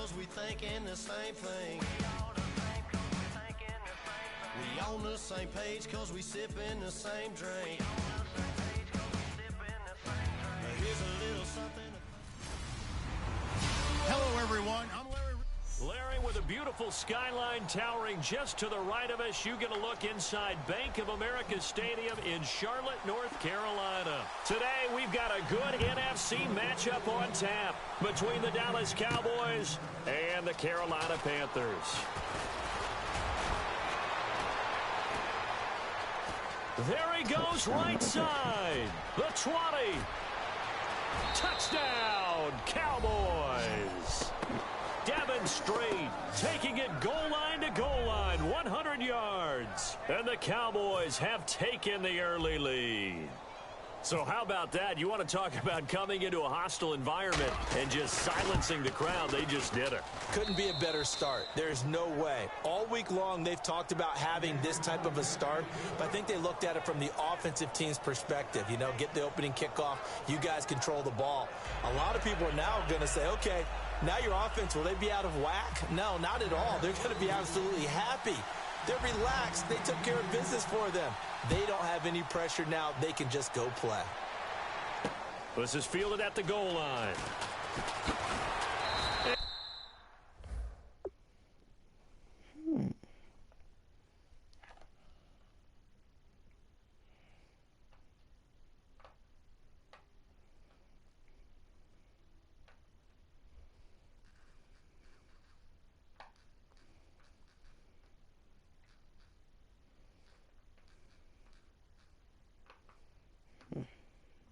cause we thinking the same thing. We on the same page cause we sipping the same drink. Here's a little something. Hello everyone, I'm Larry. Larry, with a beautiful skyline towering just to the right of us, you get a look inside Bank of America Stadium in Charlotte, North Carolina. Today, we've got a good NFC matchup on tap between the Dallas Cowboys and the Carolina Panthers. There he goes, right side. The 20. Touchdown, Cowboys. Demonstrate, taking it goal line to goal line, 100 yards. And the Cowboys have taken the early lead. So how about that? You want to talk about coming into a hostile environment and just silencing the crowd. They just did it. Couldn't be a better start. There's no way. All week long, they've talked about having this type of a start, but I think they looked at it from the offensive team's perspective. You know, get the opening kickoff. You guys control the ball. A lot of people are now going to say, okay, now your offense, will they be out of whack? No, not at all. They're going to be absolutely happy. They're relaxed. They took care of business for them. They don't have any pressure now. They can just go play. This is fielded at the goal line.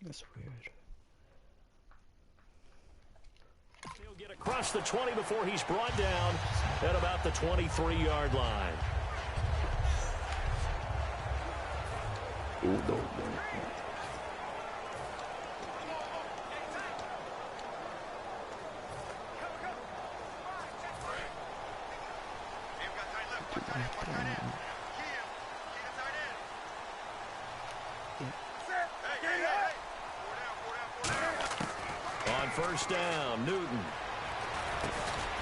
That's weird. He'll get across the 20 before he's brought down at about the 23-yard line. Oh, no. On first down, Newton.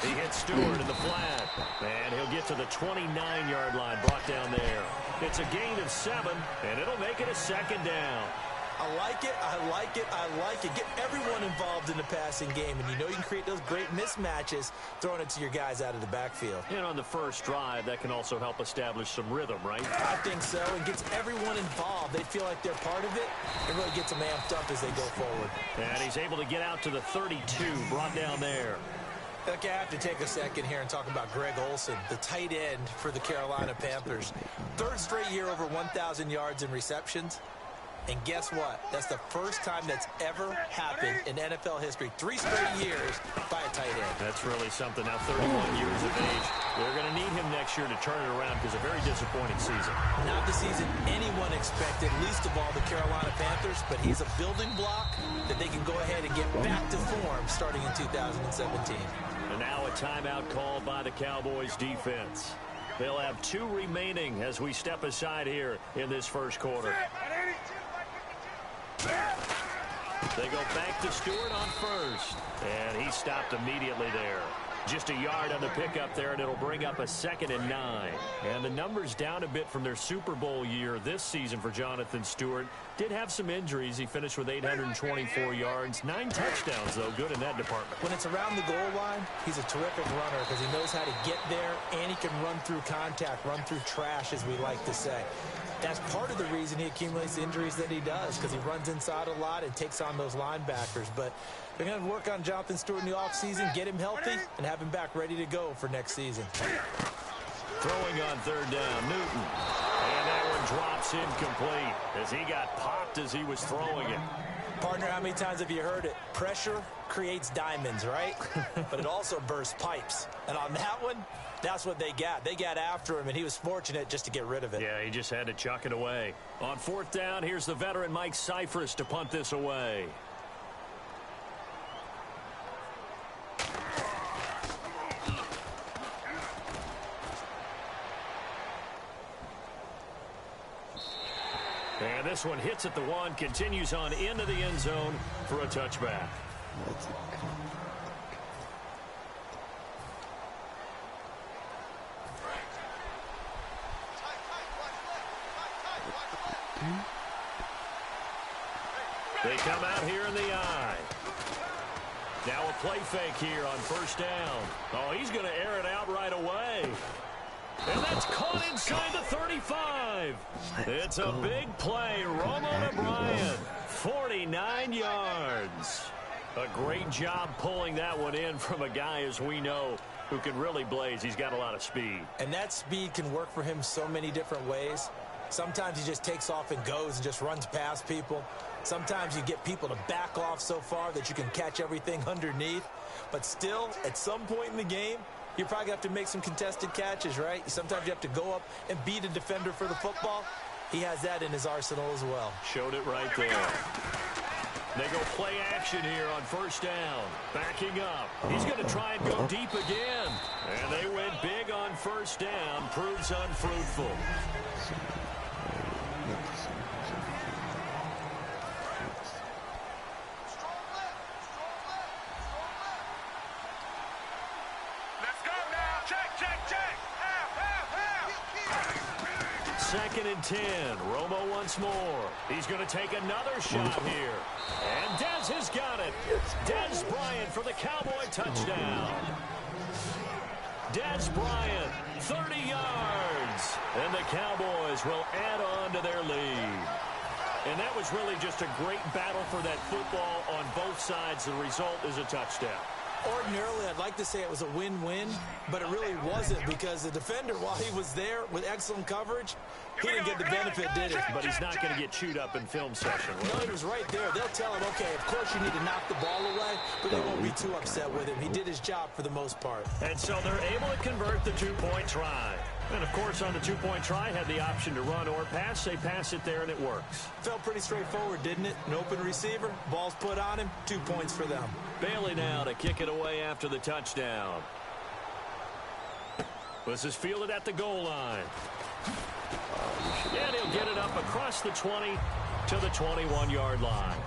He hits Stewart in the flat. And he'll get to the 29-yard line, brought down there. It's a gain of 7, and it'll make it a second down. I like it, I like it, I like it. Get everyone involved in the passing game, and you know you can create those great mismatches throwing it to your guys out of the backfield. And on the first drive, that can also help establish some rhythm, right? I think so. It gets everyone involved. They feel like they're part of it. It really gets them amped up as they go forward. And he's able to get out to the 32, brought down there. Okay, I have to take a second here and talk about Greg Olsen, the tight end for the Carolina Panthers. Third straight year over 1,000 yards in receptions. And guess what? That's the first time that's ever happened in NFL history. 3 straight years by a tight end. That's really something. Now 31 years of age. They're going to need him next year to turn it around because a very disappointing season. Not the season anyone expected, least of all the Carolina Panthers, but he's a building block that they can go ahead and get back to form starting in 2017. And now a timeout called by the Cowboys defense. They'll have 2 remaining as we step aside here in this first quarter. They go back to Stewart on first. And he stopped immediately there. Just a yard on the pickup there, and it'll bring up a 2nd and 9. And the numbers down a bit from their Super Bowl year this season for Jonathan Stewart. Did have some injuries. He finished with 824 yards. 9 touchdowns, though. Good in that department. When it's around the goal line, he's a terrific runner because he knows how to get there, and he can run through contact, run through trash, as we like to say. That's part of the reason he accumulates the injuries that he does, because he runs inside a lot and takes on those linebackers. But they're going to work on Jonathan Stewart in the offseason, get him healthy, and have him back ready to go for next season. Throwing on third down, Newton. And that one drops incomplete as he got popped as he was throwing it. Partner, how many times have you heard it? Pressure creates diamonds, right? But it also bursts pipes. And on that one, that's what they got. They got after him, and he was fortunate just to get rid of it. Yeah, he just had to chuck it away. On fourth down, here's the veteran Mike Cyphers to punt this away. And this one hits at the 1, continues on into the end zone for a touchback. They come out here in the eye. Now a play fake here on first down. Oh, he's going to air it out right away. And that's caught inside the 35. It's a big play. Romo to Bryant. 49 yards. A great job pulling that one in from a guy, as we know, who can really blaze. He's got a lot of speed. And that speed can work for him so many different ways. Sometimes he just takes off and goes and just runs past people. Sometimes you get people to back off so far that you can catch everything underneath. But still, at some point in the game, you're probably going to have to make some contested catches, right? Sometimes you have to go up and beat a defender for the football. He has that in his arsenal as well. Showed it right there. They go play action here on first down. Backing up. He's going to try and go deep again. And they went big on first down. Proves unfruitful. Second and 10. Romo once more. He's going to take another shot here. And Dez has got it. Dez Bryant for the Cowboy touchdown. Dez Bryant, 30 yards. And the Cowboys will add on to their lead. And that was really just a great battle for that football on both sides. The result is a touchdown. Ordinarily, I'd like to say it was a win-win, but it really wasn't, because the defender, while he was there with excellent coverage, he didn't get the benefit, did he? But he's not going to get chewed up in film session. No, he was right there. They'll tell him, okay, of course you need to knock the ball away, but they won't be too upset with him. He did his job for the most part. And so they're able to convert the two-point try. And, of course, on the two-point try, had the option to run or pass. They pass it there, and it works. Felt pretty straightforward, didn't it? An open receiver, ball's put on him, 2 points for them. Bailey now to kick it away after the touchdown. This is fielded at the goal line. And he'll get it up across the 20 to the 21-yard line.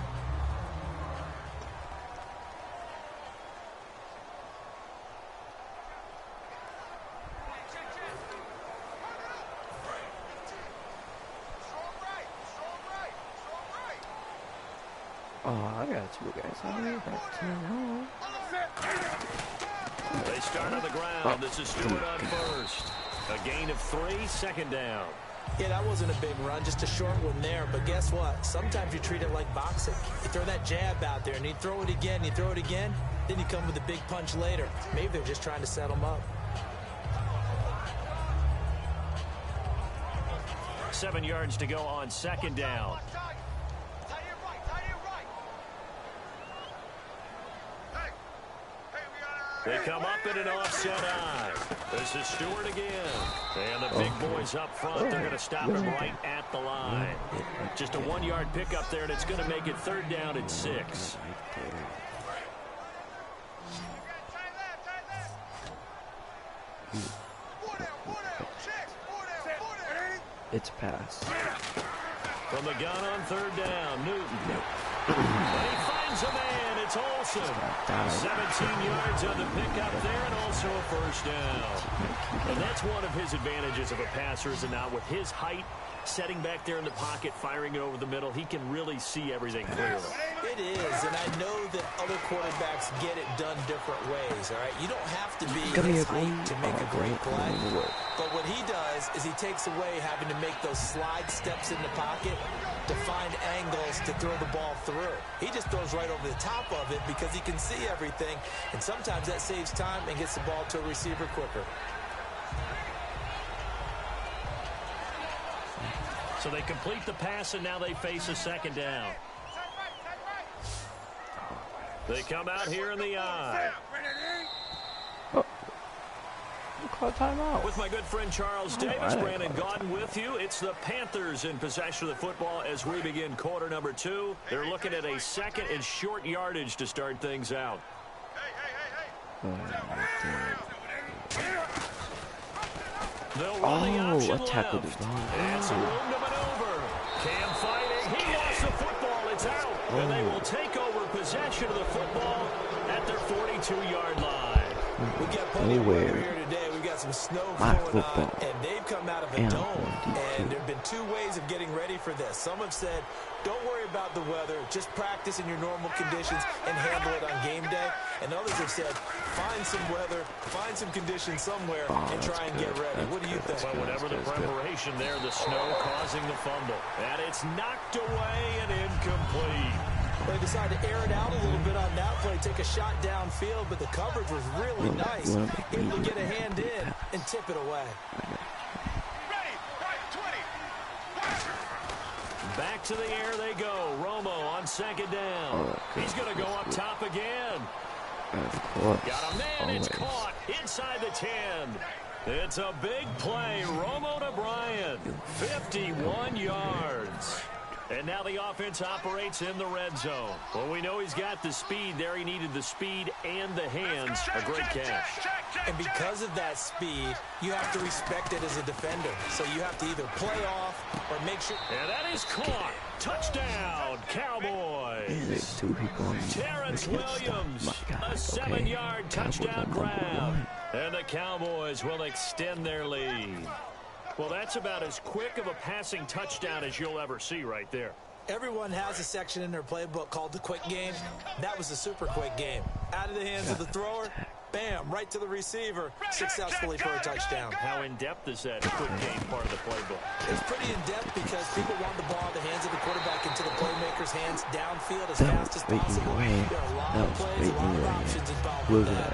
Oh, I got two guys. I got 10. They start on the ground. This is Stewart on first. A gain of 3, second down. Yeah, that wasn't a big run, just a short one there. But guess what? Sometimes you treat it like boxing. You throw that jab out there, and you throw it again, you throw it again, then you come with a big punch later. Maybe they're just trying to set them up. 7 yards to go on second down. They come up in an offset eye. This is Stewart again. And the big boys up front, they're going to stop him right at the line. Just a 1-yard pickup there, and it's going to make it third down and 6. It's pass. From the gun on third down, Newton. And he finds a man. It's Olsen. 17 yards on the pickup there, and also a first down. And that's one of his advantages of a passer, is it not? With his height, setting back there in the pocket, firing it over the middle, he can really see everything clearly. It is, and I know that other quarterbacks get it done different ways, all right? You don't have to be his height to make a great play. But what he does is he takes away having to make those slide steps in the pocket to find angles to throw the ball through. He just throws right over the top of it because he can see everything, and sometimes that saves time and gets the ball to a receiver quicker. So they complete the pass, and now they face a second down. They come out here in the eye. Call timeout. With my good friend Charles Davis, Brandon Gaudin with you. It's the Panthers in possession of the football as we begin quarter number 2. They're looking at a second and short yardage to start things out. They'll run the option left. And some room to maneuver. Cam fighting. He lost the football. It's out. And they will take over possession of the football at their 42-yard line. We got plenty of weather here today. We got got some snow My going on, football. and they've come out of a And dome, and there have been two ways of getting ready for this. Some have said, don't worry about the weather, just practice in your normal conditions and handle it on game day. And others have said, find some weather, find some conditions somewhere, and try and get ready. What do you think? Well, whatever the preparation there, the snow causing the fumble. And it's knocked away and incomplete. They decided to air it out a little bit on that play, take a shot downfield, but the coverage was really nice. Able to get a hand in and tip it away. Back to the air they go. Romo on second down. He's going to go up top again. Of course. Got a man. It's caught inside the 10. It's a big play. Romo to Bryant. 51 yards. And now the offense operates in the red zone. Well, we know he's got the speed there. He needed the speed and the hands. A great catch. And because of that speed, you have to respect it as a defender. So you have to either play off or make sure. And that is caught. Touchdown, Cowboys. There's two people on Terrence Williams, a 7-yard touchdown grab. And the Cowboys will extend their lead. Well, that's about as quick of a passing touchdown as you'll ever see right there. Everyone has a section in their playbook called the quick game. That was a super quick game. Out of the hands of the thrower, bam, right to the receiver, successfully for a touchdown. How in-depth is that quick game part of the playbook? It's pretty in-depth because people want the ball in the hands of the quarterback into the playmaker's hands downfield as fast as possible. There are a lot of plays, a lot of options involved with that.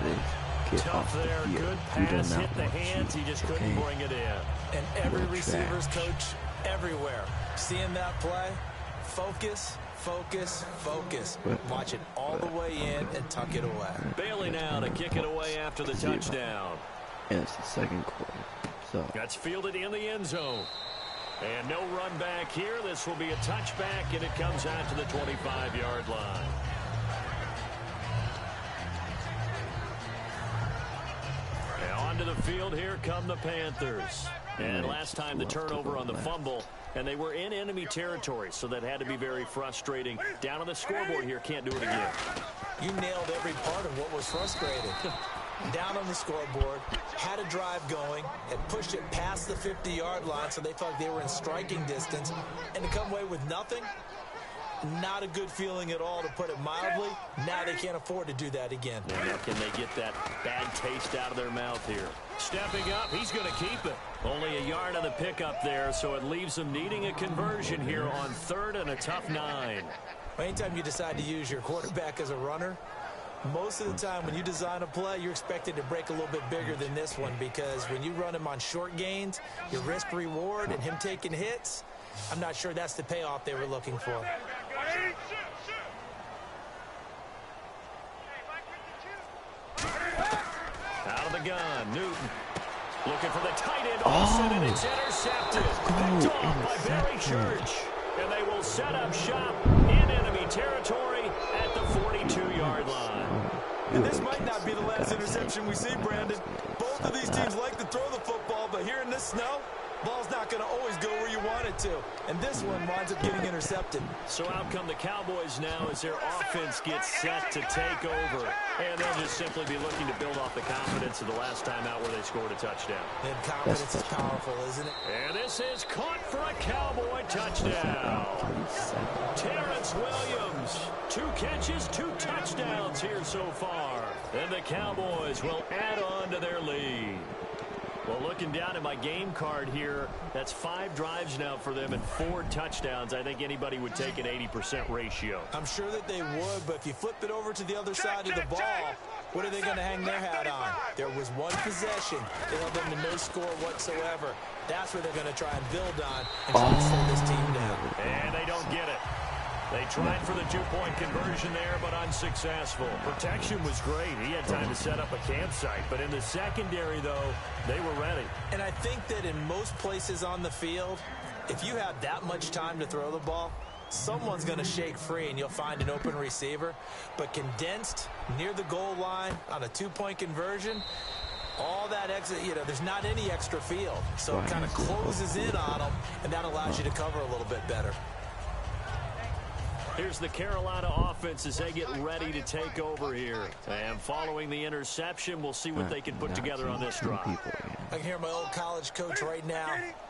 Tough there, good pass, hit the hands, he just couldn't bring it in. And every receiver's coach everywhere, seeing that play, focus, focus, focus. Watch it all the way in and tuck it away. Bailey now to kick it away after the touchdown. And it's the second quarter. So that's fielded in the end zone. And no run back here. This will be a touchback, and it comes out to the 25-yard line. Onto the field, here come the Panthers. And last time the turnover on the fumble, and they were in enemy territory, so that had to be very frustrating. Down on the scoreboard here, can't do it again. You nailed every part of what was frustrating. Down on the scoreboard, had a drive going, had pushed it past the 50-yard line, so they felt they were in striking distance, and to come away with nothing, not a good feeling at all, to put it mildly. Now they can't afford to do that again. And now can they get that bad taste out of their mouth here? Stepping up, he's going to keep it. Only a yard on the pickup there, so it leaves them needing a conversion here on third and a tough 9. Anytime you decide to use your quarterback as a runner, most of the time when you design a play, you're expected to break a little bit bigger than this one, because when you run him on short gains, your risk-reward and him taking hits, I'm not sure that's the payoff they were looking for. Out of the gun, Newton looking for the tight end, and it's intercepted. Picked off by Barry Church. And they will set up shop in enemy territory at the 42-yard line. And this might not be the last interception we see, Brandon. Both of these teams like to throw the football, but here in this snow, ball's not going to always go where you want it to. And this one winds up getting intercepted. So out come the Cowboys now as their offense gets set to take over. And they'll just simply be looking to build off the confidence of the last time out where they scored a touchdown. And confidence is powerful, isn't it? And this is caught for a Cowboy touchdown. Terrence Williams, 2 catches, 2 touchdowns here so far. And the Cowboys will add on to their lead. Well, looking down at my game card here, that's 5 drives now for them and 4 touchdowns. I think anybody would take an 80% ratio. I'm sure that they would, but if you flip it over to the other side of the ball, what are they going to hang their hat on? There was one possession. They held them to no score whatsoever. That's where they're going to try and build on and try to slow this team down. And they don't get it. They tried for the 2-point conversion there, but unsuccessful. Protection was great. He had time to set up a campsite. But in the secondary, though, they were ready. And I think that in most places on the field, if you have that much time to throw the ball, someone's going to shake free and you'll find an open receiver. But condensed near the goal line on a 2-point conversion, all that extra, there's not any extra field. So it kind of closes in on them, and that allows you to cover a little bit better. Here's the Carolina offense as they get ready to take over here. And following the interception, we'll see what they can put together on this drive. I can hear my old college coach right now.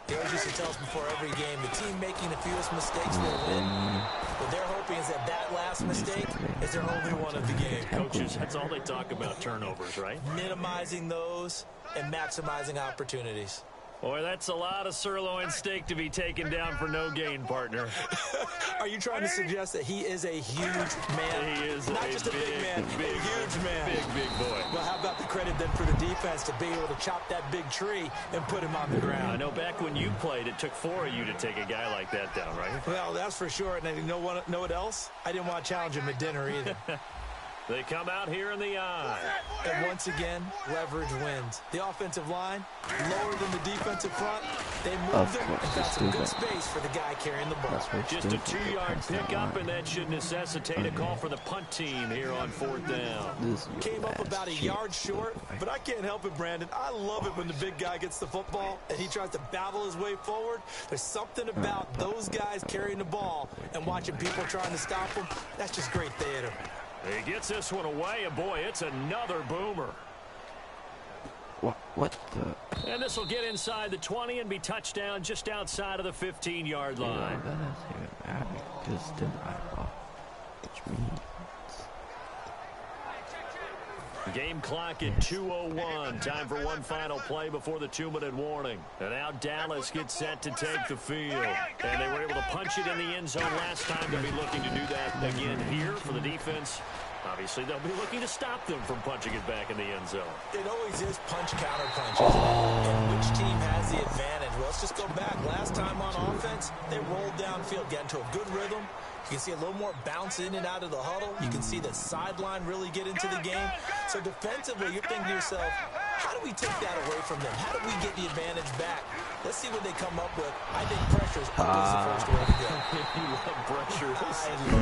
He always used to tell us before every game, the team making the fewest mistakes will win. What they're hoping is that last mistake is their only one of the game. Coaches, that's all they talk about, turnovers, right? Minimizing those and maximizing opportunities. Boy, that's a lot of sirloin steak to be taken down for no gain, partner. Are you trying to suggest that he is a huge man? He is not just a big man, a huge man. Big boy. Well, how about the credit then for the defense to be able to chop that big tree and put him on the ground? I know back when you played, it took 4 of you to take a guy like that down, right? Well, that's for sure. And you know what else? I didn't want to challenge him at dinner either. They come out here in the eye. And once again, leverage wins. The offensive line, lower than the defensive front. They moved it and got some good space for the guy carrying the ball. Just a 2-yard pickup, and that should necessitate a call for the punt team here on 4th down. Came up about a yard short, but I can't help it, Brandon. I love it when the big guy gets the football and he tries to battle his way forward. There's something about those guys carrying the ball and watching people trying to stop them. That's just great theater. He gets this one away, and boy, it's another boomer. What the? And this will get inside the 20 and be touchdown just outside of the 15-yard line. That doesn't even matter, because then which means... Game clock at 2:01. Time for one final play before the 2-minute warning. And now Dallas gets set to take the field. And they were able to punch it in the end zone last time. They'll be looking to do that again here for the defense. Obviously, they'll be looking to stop them from punching it back in the end zone. It always is punch-counter punch, isn't it? And which team has the advantage? Well, let's just go back. Last time on offense, they rolled downfield, get into a good rhythm. You can see a little more bounce in and out of the huddle. You can see the sideline really get into the game. So defensively, you're thinking to yourself, how do we take that away from them? How do we get the advantage back? Let's see what they come up with. I think pressure is always the first way to go. You love pressure.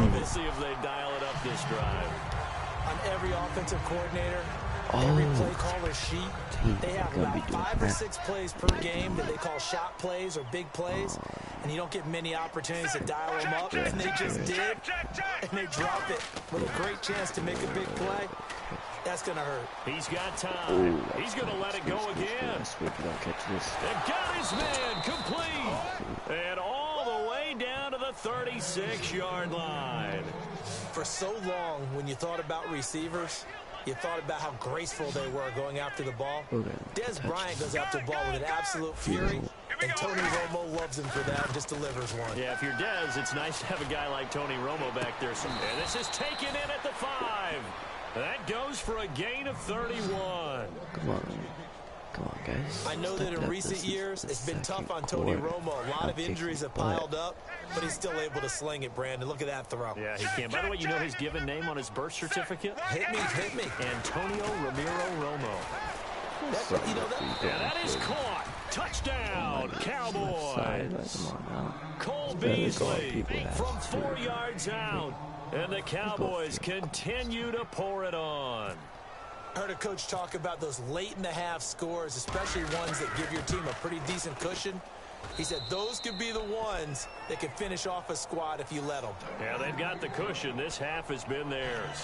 We'll see if they dial it up this drive. On every offensive coordinator, every play caller sheet, they have about 5 or 6 plays per game that they call shot plays or big plays, and you don't get many opportunities to dial them up, and they just did, and they drop it with a great chance to make a big play. That's going to hurt. He's got time. He's going to let it go again. And got his man complete. And all the way down to the 36-yard line. For so long, when you thought about receivers, you thought about how graceful they were going after the ball. Des Bryant goes after the ball with an absolute fury, and Tony Romo loves him for that and just delivers one. Yeah, if you're Des, it's nice to have a guy like Tony Romo back there. And this is taken in at the 5. That goes for a gain of 31. Come on, guys. I know that in recent years, it's been tough on Tony Romo. A lot of injuries have piled up, but he's still able to sling it, Brandon. Look at that throw. Yeah, he can. By the way, you know his given name on his birth certificate? Hit me. Antonio Ramiro Romo. That is caught. Touchdown, Cowboys. Cole Beasley from 4 yards out. And the Cowboys continue to pour it on. I heard a coach talk about those late-in-the-half scores, especially ones that give your team a pretty decent cushion. He said those could be the ones that could finish off a squad if you let them. Yeah, they've got the cushion. This half has been theirs.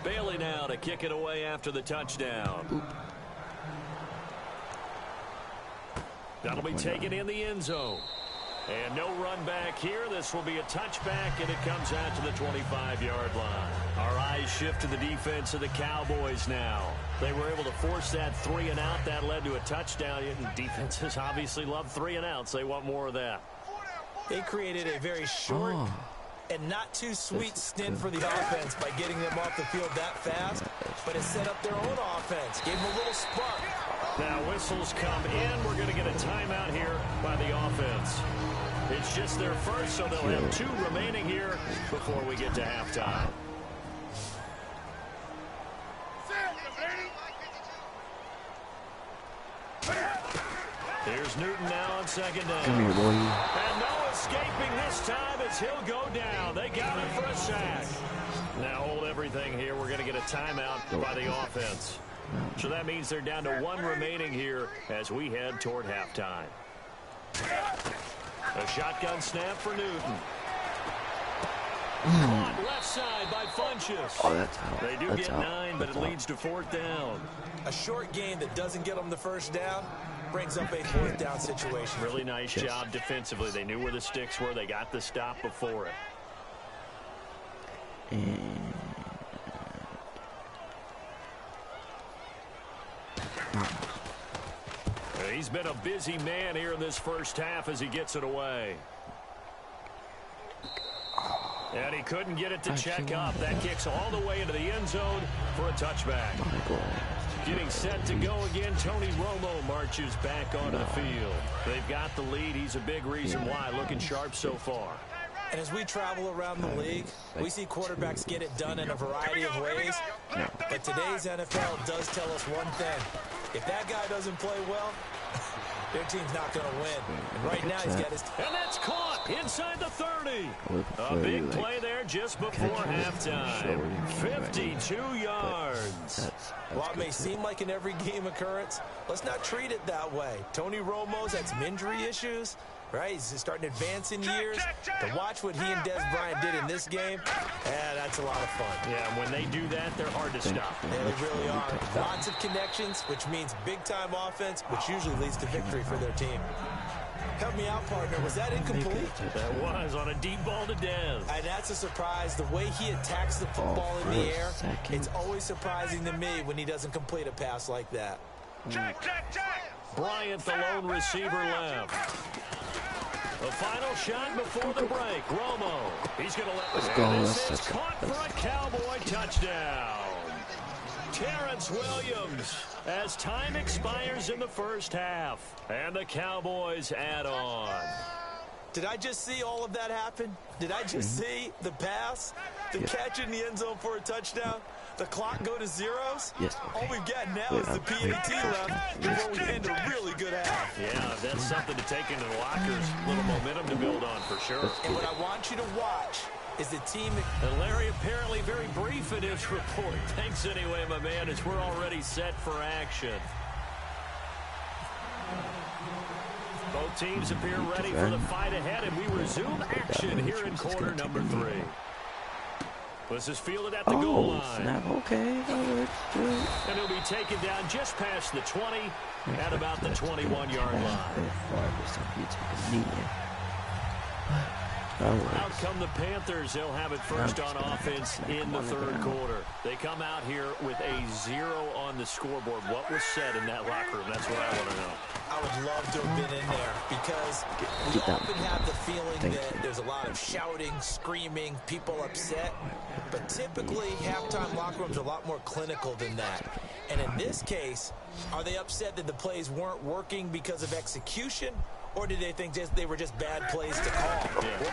Bailey now to kick it away after the touchdown. That'll be taken in the end zone. And no run back here. This will be a touchback, and it comes out to the 25-yard line. Our eyes shift to the defense of the Cowboys now. They were able to force that 3-and-out. That led to a touchdown. Defenses obviously love 3-and-outs. They want more of that. They created a very short and not too sweet stint for the offense by getting them off the field that fast, but it set up their own offense, gave them a little spark. Now whistles come in. We're going to get a timeout here by the offense. It's just their first, so they'll have 2 remaining here before we get to halftime. Here's Newton now on second down. Come here, boy. And no escaping this time as he'll go down. They got him for a sack. Now hold everything here. We're going to get a timeout by the offense. So that means they're down to 1 remaining here as we head toward halftime. A shotgun snap for Newton. Caught left side by Funchess. Oh, that's out. They do That's get out. 9, but That's it out. leads to 4th down. A short game that doesn't get them the first down brings up a 4th down situation. Really nice Yes. job defensively. They knew where the sticks were. They got the stop before it. And He's been a busy man here in this first half as he gets it away. And he couldn't get it to check up. That kicks all the way into the end zone for a touchback. Getting set to go again, Tony Romo marches back onto the field. They've got the lead. He's a big reason why. Looking sharp so far. And as we travel around the league, we see quarterbacks get it done in a variety of ways. But today's NFL does tell us one thing. If that guy doesn't play well, their team's not going to win. And right now he's got his... And that's caught inside the 30. A big play there just before halftime. 52 yards. While it may seem like an every-game occurrence, let's not treat it that way. Tony Romo's had some injury issues, right? He's starting to advance in years. To watch what he and Des Bryant did in this game, that's a lot of fun. Yeah, when they do that, they're hard to stop. Yeah, they really are. Lots of connections, which means big-time offense, which usually leads to victory for their team. Help me out, partner. Was that incomplete? That was on a deep ball to Dez. And that's a surprise. The way he attacks the football in the air, it's always surprising to me when he doesn't complete a pass like that. Bryant, the lone receiver, left. The final shot before the break. Romo. He's going to let this go. This is caught for a Cowboy touchdown. Terrence Williams as time expires in the first half. And the Cowboys add on. Did I just see all of that happen? Did I just see the pass, the catch in the end zone for a touchdown, the clock go to zeros? Yes. All we've got now is the PAT left before we end a really good half. Yeah, that's something to take into the lockers. A little momentum to build on for sure. And what I want you to watch is the team. And Larry apparently very brief in his report. Thanks anyway, my man, as we're already set for action. Both teams appear ready for the fight ahead, and we resume action here in quarter number 3. This is fielded at the goal line. Snap. Okay, that works. Good. And he'll be taken down just past the 20 at about the 21-yard line. Out come the Panthers. They'll have it first on offense in the third quarter. They come out here with a 0 on the scoreboard. What was said in that locker room? That's what I want to know. I would love to have been in there because we often have the feeling that there's a lot of shouting, screaming, people upset. But typically, halftime locker rooms are a lot more clinical than that. And in this case, are they upset that the plays weren't working because of execution? Or did they think they were just bad plays to call? Yeah. We'll